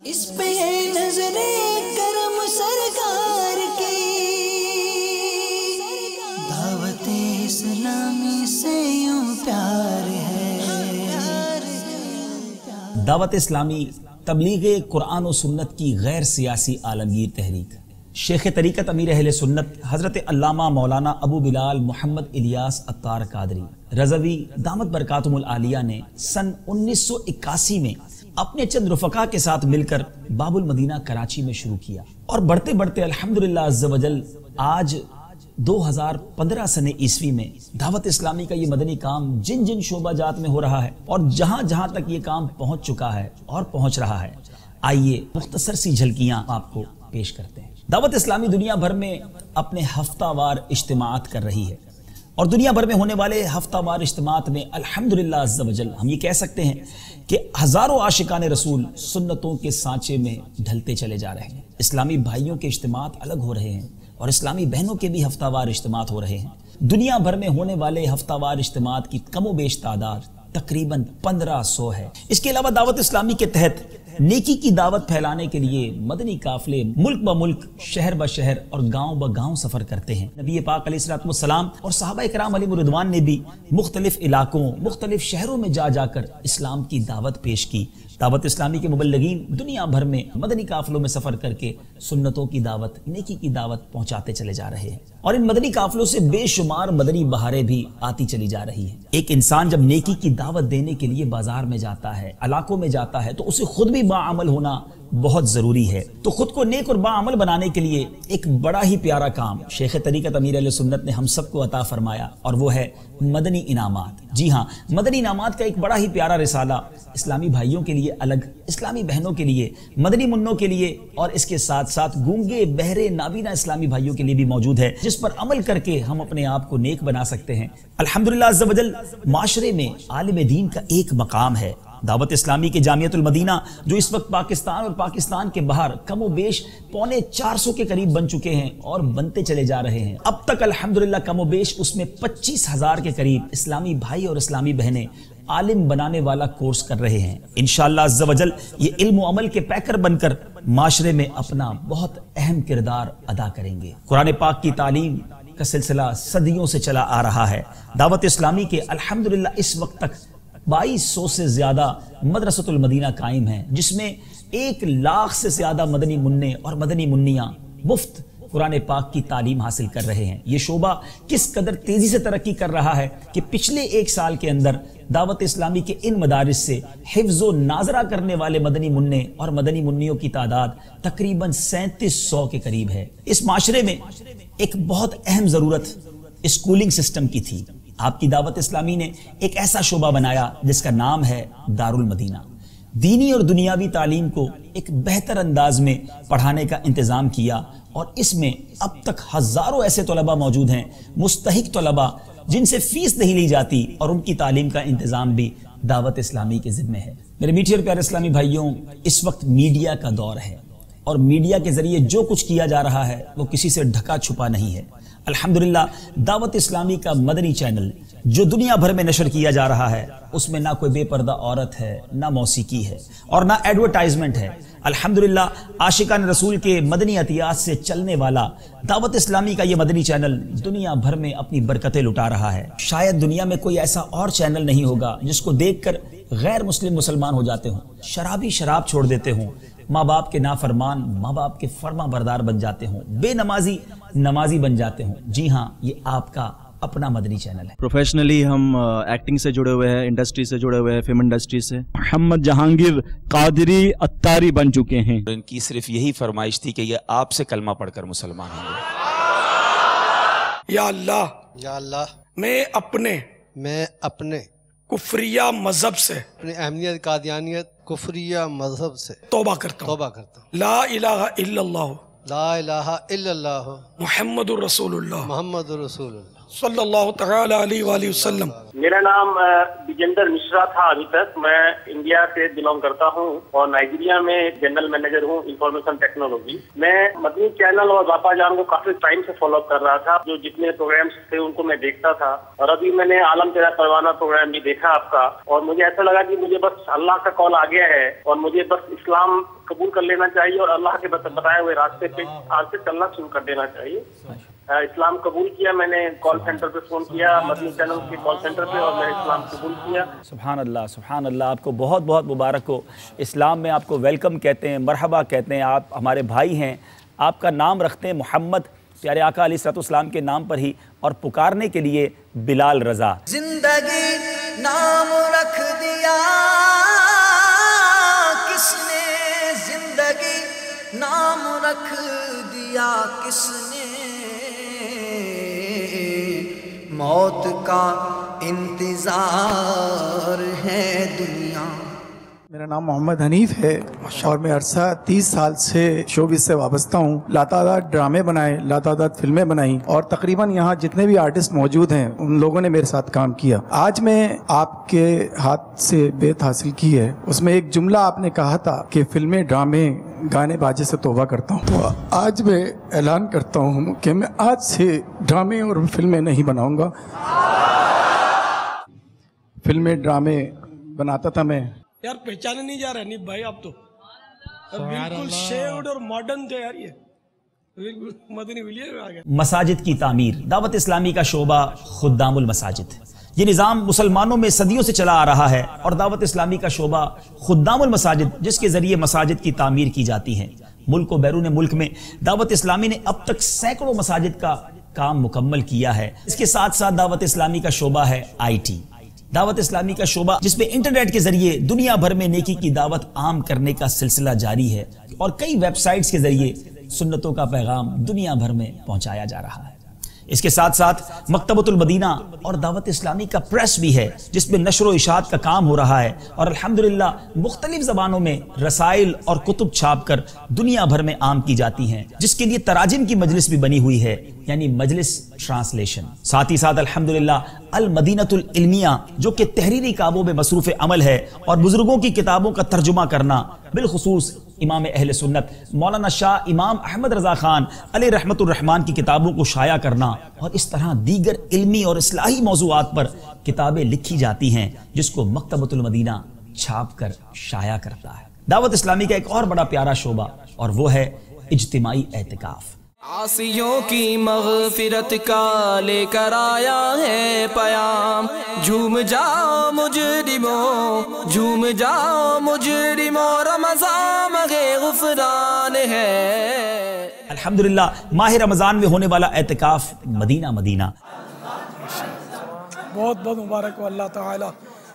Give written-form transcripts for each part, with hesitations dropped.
اس پہ نظر کرم سرکار کی دعوت اسلامی سے یوں پیار ہے. دعوت اسلامی تبلیغ قرآن و سنت کی غیر سیاسی عالمگیر تحریک. شیخ طریقت امیر اہل سنت حضرت علامہ مولانا ابو بلال محمد الیاس عطار قادری رضوی دامت برکاتہم العالیہ نے سن 1981 میں اپنے چند رفقا کے ساتھ مل کر باب المدینہ کراچی میں شروع کیا اور بڑھتے بڑھتے الحمدللہ عز و جل آج 2015 سن عیسوی میں دعوت اسلامی کا یہ مدنی کام جن جن شعبہ جات میں ہو رہا ہے اور جہاں جہاں تک یہ کام پہنچ چکا ہے اور پہنچ رہا ہے، آئیے مختصر سی جھلکیاں آپ کو پیش کرتے ہیں. دعوت اسلامی دنیا بھر میں اپنے ہفتہ وار اجتماعات کر رہی ہے اور دنیا بھر میں ہونے والے ہفتہ وار اجتماعات میں الحمدللہ عز و جل ہم یہ کہہ سکتے ہیں کہ ہزاروں عاشقان رسول سنتوں کے سانچے میں ڈھلتے چلے جا رہے ہیں. اسلامی بھائیوں کے اجتماعات الگ ہو رہے ہیں اور اسلامی بہنوں کے بھی ہفتہ وار اجتماعات ہو رہے ہیں. دنیا بھر میں ہونے والے ہفتہ وار اجتماعات کی کم و بیش تعداد تقریباً 1500 ہے. اس کے علاوہ دعوت اسلامی کے تحت نیکی کی دعوت پھیلانے کے لیے مدنی قافلے ملک بہ ملک، شہر بہ شہر اور گاؤں بہ گاؤں سفر کرتے ہیں. نبی پاک علیہ الصلوۃ والسلام اور صحابہ کرام علیہم الرضوان نے بھی مختلف علاقوں، مختلف شہروں میں جا جا کر اسلام کی دعوت پیش کی. دعوت اسلامی کے مبلغین دنیا بھر میں مدنی قافلوں میں سفر کر کے سنتوں کی دعوت، نیکی کی دعوت پہنچاتے چلے جا رہے ہیں اور ان مدنی قافلوں سے بے شمار مدنی بہاریں بھی آتی چلی جا رہی ہیں. ایک انسان جب نیکی کی دعوت دینے کے لیے بازار میں جاتا ہے، علاقوں میں جاتا ہے، تو اسے خود بھی باعمل ہونا بہت ضروری ہے. تو خود کو نیک اور باعمل بنانے کے لیے ایک بڑا ہی پیارا کام شیخ طریقت امیر اہل سنت نے ہم سب کو عطا فرمایا اور وہ ہے مدنی انعامات. جی ہاں، مدنی انعامات کا ایک بڑا ہی پیارا رسالہ اسلامی بھائیوں کے لیے الگ، اسلامی بہنوں کے لیے، مدنی منوں کے لیے اور اس کے ساتھ ساتھ گونگے بہرے نابینا اسلامی بھائیوں کے لیے بھی موجود ہے، جس پر عمل کر کے ہم اپنے آپ کو نیک بنا سکتے ہیں. الحمدللہ عز و جل معاشرے میں عالم دین کا ایک مقام ہے. دعوت اسلامی کے جامعۃ المدینہ جو اس وقت پاکستان اور پاکستان کے باہر کم و بیش 450 کے قریب بن چکے ہیں اور بنتے چلے جا رہے ہیں. اب تک الحمدللہ کم و بیش اس میں 25,000 کے قریب اسلامی بھائی اور اسلامی بہنیں عالم بنانے والا کورس کر رہے ہیں. انشاءاللہ عز و جل یہ علم و عمل کے پیکر بن کر معاشرے میں اپنا بہت اہم کردار ادا کریں گے. قرآن پاک کی تعلیم کا سلسلہ صدیوں سے چلا آ رہا ہے. دعوت اسلامی کے الحمدللہ اس وقت تک 2200 سے زیادہ مدرسۃ المدینہ قائم ہیں، جس میں 1 لاکھ سے زیادہ مدنی منع اور مدنی منیاں مفت قرآن پاک کی تعلیم حاصل کر رہے ہیں. یہ شعبہ کس قدر تیزی سے ترقی کر رہا ہے کہ پچھلے 1 سال کے اندر دعوت اسلامی کے ان مدارس سے حفظ و ناظرہ کرنے والے مدنی منع اور مدنی منیوں کی تعداد تقریباً 3700 کے قریب ہے. اس معاشرے میں ایک بہت اہم ضرورت اسکولنگ سسٹم کی تھی. آپ کی دعوت اسلامی نے ایک ایسا شعبہ بنایا جس کا نام ہے دارالمدینہ. دینی اور دنیاوی تعلیم کو ایک بہتر انداز میں پڑھانے کا انتظام کیا اور اس میں اب تک ہزاروں ایسے طلباء موجود ہیں، مستحق طلباء جن سے فیس نہیں لی جاتی اور ان کی تعلیم کا انتظام بھی دعوت اسلامی کے ذمہ ہے. میرے میٹھے اور پیارے اسلامی بھائیوں، اس وقت میڈیا کا دور ہے اور میڈیا کے ذریعے جو کچھ کیا جا رہا ہے وہ کسی سے ڈھکا چھپا نہیں ہے. الحمدللہ دعوت اسلامی کا مدنی چینل جو دنیا بھر میں نشر کیا جا رہا ہے اس میں نہ کوئی بے پردہ عورت ہے، نہ موسیقی ہے اور نہ ایڈورٹائزمنٹ ہے. الحمدللہ عاشقان رسول کے مدنی عطیات سے چلنے والا دعوت اسلامی کا یہ مدنی چینل دنیا بھر میں اپنی برکتیں لٹا رہا ہے. شاید دنیا میں کوئی ایسا اور چینل نہیں ہوگا جس کو دیکھ کر غیر مسلم مسلمان ہو جاتے ہوں، شرابی شراب چھوڑ دیتے ہوں، ماں باپ کے نافرمان ماں باپ کے فرما بردار بن جاتے ہوں، بے نمازی نمازی بن جاتے ہوں. جی ہاں، یہ آپ کا اپنا مدنی چینل ہے. پروفیشنلی ہم ایکٹنگ سے جڑے ہوئے ہیں، انڈسٹری سے جڑے ہوئے ہیں، فلم انڈسٹری سے. محمد جہانگیر قادری عطاری بن چکے ہیں. ان کی صرف یہی فرمائش تھی کہ یہ آپ سے کلمہ پڑھ کر مسلمان ہوں گے. یا اللہ، یا اللہ، میں اپنے کفریہ مذہب سے، اپنی اہمیت قادیانیت کفریہ مذہب سے توبہ کرتا ہوں. لا الہ الا اللہ، لا الہ الا اللہ، محمد الرسول اللہ. محمد رسول اللہ. सल्लल्लाहु तआला अलैहि वसल्लम। मेरा नाम विजेंदर मिश्रा था अभी तक। मैं इंडिया से बिलोंग करता हूँ और नाइजीरिया में जनरल मैनेजर हूँ इंफॉर्मेशन टेक्नोलॉजी। मैं मदनी चैनल और बापा जान को काफी टाइम से फॉलो कर रहा था। जो जितने प्रोग्राम्स थे उनको मैं देखता था और अभी मैंने आलम तेरा परवाना प्रोग्राम भी देखा आपका, और मुझे ऐसा लगा कि मुझे बस अल्लाह का कॉल आ गया है और मुझे बस इस्लाम कबूल कर लेना चाहिए और अल्लाह के बताए हुए रास्ते पे आज से चलना शुरू कर देना चाहिए। इस्लाम कबूल किया। मैंने कॉल सेंटर पे फोन किया, मदनी चैनल के कॉल सेंटर पे, और मैंने इस्लाम कबूल किया। सुभान अल्लाह, सुभान अल्लाह। आपको बहुत बहुत मुबारक हो। इस्लाम में आपको वेलकम कहते हैं, मरहबा कहते हैं। आप हमारे भाई हैं। आपका नाम रखते हैं मोहम्मद, प्यारे आका अलैहिस्सलाम के नाम पर ही, और पुकारने के लिए बिलाल रज़ा। जिंदगी नाम रख दिया किसने, जिंदगी नाम रख दिया किसने, मौत का इंतजार है दुनिया। मेरा नाम मोहम्मद हनीफ है और मैं अरसा 30 साल से शोबिज़ से वाबस्ता हूँ। लातादाद ड्रामे बनाए, लातादाद फिल्में बनाई, और तकरीबन यहाँ जितने भी आर्टिस्ट मौजूद हैं उन लोगों ने मेरे साथ काम किया। आज मैं आपके हाथ से बेत हासिल की है। उसमें एक जुमला आपने कहा था कि फिल्में, ड्रामे, गाने बाजे से तौबा करता हूँ। तो आज मैं ऐलान करता हूँ कि मैं आज से ड्रामे और फिल्में नहीं बनाऊँगा। फिल्में, ड्रामे बनाता था मैं। यार पहचाने नहीं जा रहा नहीं भाई, आप तो बिल्कुल शेव्ड और मॉडर्न थे यार। ये बिल्कुल मदनी विलियर में आ गया। मसाजिद की तामीर, दावत इस्लामी का शोबा खुद्दामुल मसाजिद। ये निज़ाम मुसलमानों में सदियों से चला आ रहा है, और दावत इस्लामी का शोबा खुद्दामुल मसाजिद, जिसके जरिए मसाजिद की तामीर की जाती है। मुल्क व बैरून मुल्क में दावत इस्लामी ने अब तक सैकड़ों मसाजिद का काम मुकम्मल किया है। इसके साथ साथ दावत इस्लामी का शोबा है IT, दावत इस्लामी का शोबा, जिसमें इंटरनेट के जरिए दुनिया भर में नेकी की दावत आम करने का सिलसिला जारी है, और कई वेबसाइट्स के जरिए सुन्नतों का पैगाम दुनिया भर में पहुंचाया जा रहा है। इसके साथ साथ मकतबतुल मदीना और दावत इस्लामी का प्रेस भी है, जिसमें नशर व इशात का काम हो रहा है, और अल्हम्दुलिल्लाह मुख्तलिफ ज़बानों में रसाइल और कुतुब छाप कर दुनिया भर में आम की जाती हैं, जिसके लिए तराजिम की मजलिस भी बनी हुई है, यानी मजलिस ट्रांसलेशन। साथ ही साथ अल्हम्दुलिल्लाह अल मदीनतुल इल्मिया, जो कि तहरीरी कामों में मसरूफ़ अमल है, और बुजुर्गों की किताबों का तर्जुमा करना, बिलखुसूस इमाम अहले सुन्नत मौलाना शाह इमाम अहमद रज़ा खान अलैहि रहमतुर रहमान की किताबों को शाया करना, और इस तरह दीगर इल्मी और इस्लाही मौज़ूआत पर किताबें लिखी जाती हैं, जिसको मकतबतुल मदीना छाप कर शाया करता है। दावत इस्लामी का एक और बड़ा प्यारा शोबा, और वो है इज्तिमाई एतिकाफ। आसियों की मग़फ़िरत का लेकर आया है पयाम, झूम जाओ मुजरिमों, झूम जाओ मुजरिमों, रमज़ान मग़े गुफ़रान है। अल्हम्दुलिल्लाह माह रमज़ान में होने वाला एतिकाफ मदीना मदीना। बहुत बहुत मुबारक हो, अल्लाह ताला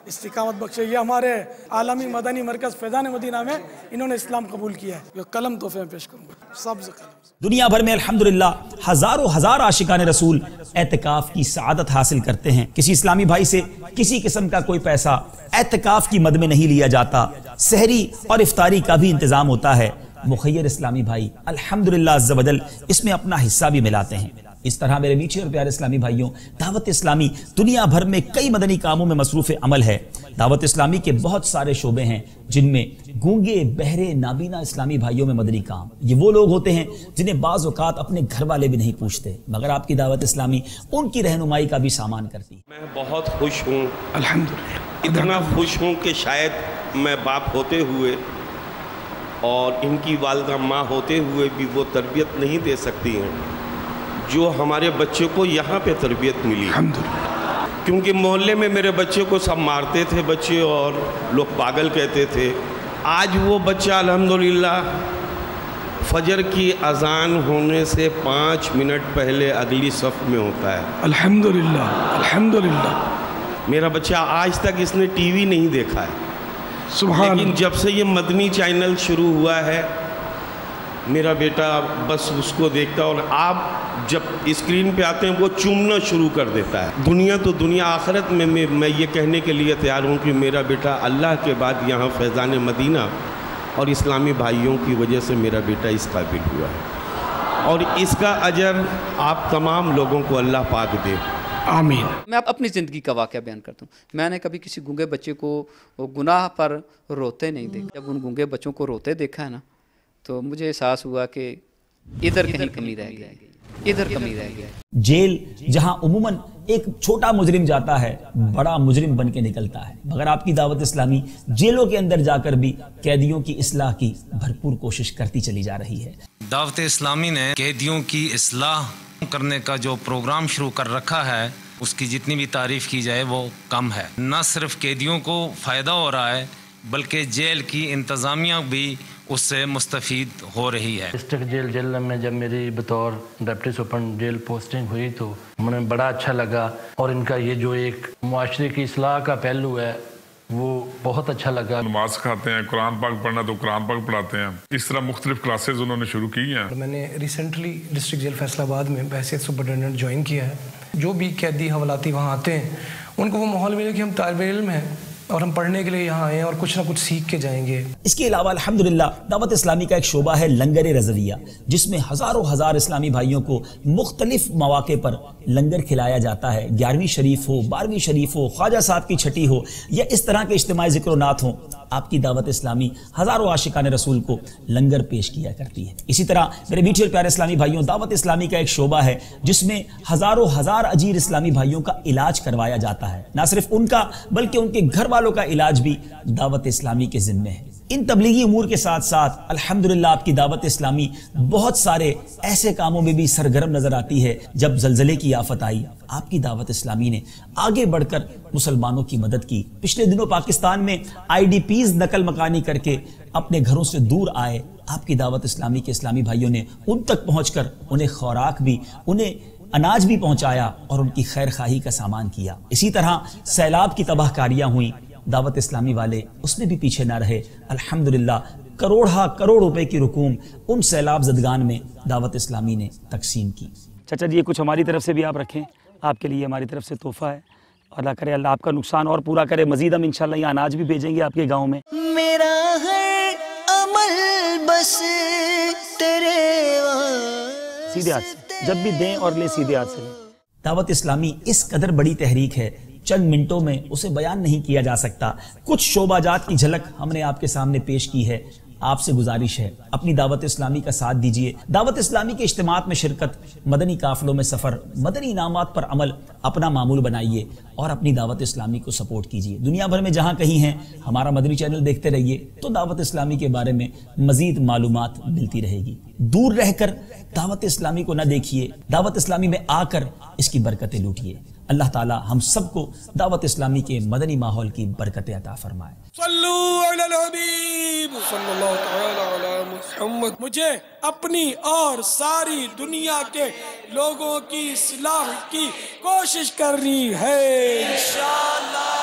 इस्तिकामत बख्शे। ये हमारे आलमी मदनी मरकज़ फैज़ान मदीना में इन्होंने इस्लाम कबूल किया है। ये कलम तोहफे में पेश करूँगा, सब्ज़ कलम। दुनिया भर में अल्हम्दुलिल्लाह हजारों हजार आशिकाने रसूल एतिकाफ की सआदत हासिल करते हैं। किसी इस्लामी भाई से किसी किस्म का कोई पैसा एतिकाफ की मद में नहीं लिया जाता। सहरी और इफ्तारी का भी इंतजाम होता है। मुखय्यर इस्लामी भाई अल्हम्दुलिल्लाह अज़्ज़ व जल इसमें अपना हिस्सा भी मिलाते हैं। इस तरह मेरे मीठे और प्यारे इस्लामी भाइयों, दावत इस्लामी दुनिया भर में कई मदनी कामों में मसरूफ़ अमल है। दावत इस्लामी के बहुत सारे शोबे हैं, जिनमें गूंगे, बहरे, नाबीना इस्लामी भाइयों में मदनी काम। ये वो लोग होते हैं जिन्हें बाज़ औक़ात अपने घर वाले भी नहीं पूछते, मगर आपकी दावत इस्लामी उनकी रहनुमाई का भी सामान करती है। मैं बहुत खुश हूँ, अल्हम्दुलिल्लाह। इतना खुश हूँ कि शायद मैं बाप होते हुए और इनकी वालिदा माँ होते हुए भी वो तरबियत नहीं दे सकती हैं जो हमारे बच्चे को यहाँ पे तरबियत मिली, क्योंकि मोहल्ले में मेरे बच्चे को सब मारते थे बच्चे, और लोग पागल कहते थे। आज वो बच्चा अल्हम्दुलिल्लाह फजर की अजान होने से 5 मिनट पहले अगली सफ़ में होता है। अल्हम्दुलिल्लाह, अल्हम्दुलिल्लाह। मेरा बच्चा आज तक इसने टीवी नहीं देखा है, लेकिन जब से ये मदनी चैनल शुरू हुआ है मेरा बेटा बस उसको देखता है, और आप जब स्क्रीन पे आते हैं वो चूमना शुरू कर देता है। दुनिया तो दुनिया, आखिरत में मैं ये कहने के लिए तैयार हूँ कि मेरा बेटा अल्लाह के बाद यहाँ फैज़ान मदीना और इस्लामी भाइयों की वजह से मेरा बेटा इस काबिल हुआ है, और इसका अजर आप तमाम लोगों को अल्लाह पाक दे। आमीन। मैं अपनी ज़िंदगी का वाक़या बयान करता हूँ। मैंने कभी किसी गूंगे बच्चे को गुनाह पर रोते नहीं देखा। जब उन गूंगे बच्चों को रोते देखा है ना, तो मुझे एहसास हुआ कि इधर कहीं कमी रह गई, इधर कमी रह गया। जेल जहां उमूमन एक छोटा मुजरिम जाता है, बड़ा मुजरिम बन के निकलता है, मगर आपकी दावत इस्लामी जेलों के अंदर जाकर भी कैदियों की इस्लाह की भरपूर कोशिश करती चली जा रही है। दावत इस्लामी ने कैदियों की इस्लाह करने का जो प्रोग्राम शुरू कर रखा है, उसकी जितनी भी तारीफ की जाए वो कम है। न सिर्फ कैदियों को फ़ायदा हो रहा है, बल्कि जेल की इंतज़ामिया भी उससे मुस्तफ़ीद हो रही है। डिस्ट्रिक्ट जेल में जब मेरी बतौर डिप्टी सुपरडेंट जेल पोस्टिंग हुई तो मुझे बड़ा अच्छा लगा, और इनका ये जो एक मुआशरे की इस्लाह का पहलू है वो बहुत अच्छा लगा। नमाज सिखाते हैं, कुरान पाक पढ़ना तो कुरान पाक पढ़ाते हैं। इस तरह मुख्तलिफ क्लासेज उन्होंने शुरू की हैं। मैंने रिसेंटली डिस्ट्रिक्ट जेल फैसलाबाद में बहसीत सुपरडेंटेंट ज्वाइन किया है। जो भी कैदी हवालाती वहाँ आते हैं, उनको वो माहौल मिले कि हम तालिब इल्म हैं और हम पढ़ने के लिए यहाँ आए हैं और कुछ ना कुछ सीख के जाएंगे। इसके अलावा अल्हम्दुलिल्लाह दावत इस्लामी का एक शोबा है लंगर रज़विया, जिसमें हज़ारों हज़ार इस्लामी भाइयों को मुख्तलिफ मौके पर लंगर खिलाया जाता है। 11वीं शरीफ हो, 12वीं शरीफ हो, ख्वाजा साहब की छठी हो, या इस तरह के इज्तिमाई ज़िक्र नात हो, आपकी दावत इस्लामी हज़ारों आशिकान रसूल को लंगर पेश किया करती है। इसी तरह मेरे मीठे और प्यारे इस्लामी भाइयों, दावत इस्लामी का एक शोबा है जिसमें हज़ारों हज़ार अजीर इस्लामी भाइयों का इलाज करवाया जाता है। ना सिर्फ उनका बल्कि उनके घर वालों का इलाज भी दावत इस्लामी के जिम्मे है। इन तबलीगी उमूर के साथ साथ अल्हम्दुलिल्लाह आपकी दावत इस्लामी बहुत सारे ऐसे कामों में भी सरगर्म नजर आती है। जब जलजले की आफत आई, आपकी दावत इस्लामी ने आगे बढ़कर मुसलमानों की मदद की। पिछले दिनों पाकिस्तान में IDPs नकल मकानी करके अपने घरों से दूर आए, आपकी दावत इस्लामी के इस्लामी भाइयों ने उन तक पहुंचकर उन्हें खुराक भी, उन्हें अनाज भी पहुंचाया और उनकी खैर खाही का सामान किया। इसी तरह सैलाब की तबाहकारियां हुई, दावत इस्लामी वाले उसमें भी पीछे ना रहे। अल्हम्दुलिल्लाह करोड़ रुपए की रकूम उन सैलाब ज़दगान में दावत इस्लामी ने तकसीम की। चाचा जी, ये कुछ हमारी तरफ से भी आप रखें, आपके लिए हमारी तरफ से तोहफा है। अल्लाह करे अल्लाह आपका नुकसान और पूरा करे। मजीद हम इंशाल्लाह ये अनाज भी भेजेंगे आपके गाँव में। मेरा हर अमल बस तेरे सीधे हाथ से जब भी दें और ले, सीधे हाथ से लें। दावत इस्लामी इस कदर बड़ी तहरीक है, चंद मिनटों में उसे बयान नहीं किया जा सकता। कुछ शोबाजात की झलक हमने आपके सामने पेश की है। आपसे गुजारिश है, अपनी दावत इस्लामी का साथ दीजिए। दावत इस्लामी के इज्तिमात में शिरकत, मदनी काफिलों में सफ़र, मदनी इनामात पर अमल अपना मामूल बनाइए और अपनी दावत इस्लामी को सपोर्ट कीजिए। दुनिया भर में जहाँ कहीं हैं, हमारा मदनी चैनल देखते रहिए, तो दावत इस्लामी के बारे में मजीद मालूमात मिलती रहेगी। दूर रहकर दावत इस्लामी को न देखिए, दावत इस्लामी में आकर इसकी बरकतें लूटिए। अल्लाह ताला हम सबको दावत इस्लामी के मदनी माहौल की बरकतें अता फरमाए। सल्लू अलल हबीब सल्लल्लाहु तआला अला मुहम्मद। मुझे अपनी और सारी दुनिया के लोगों की इस्लाह की कोशिश करनी है इंशाअल्लाह।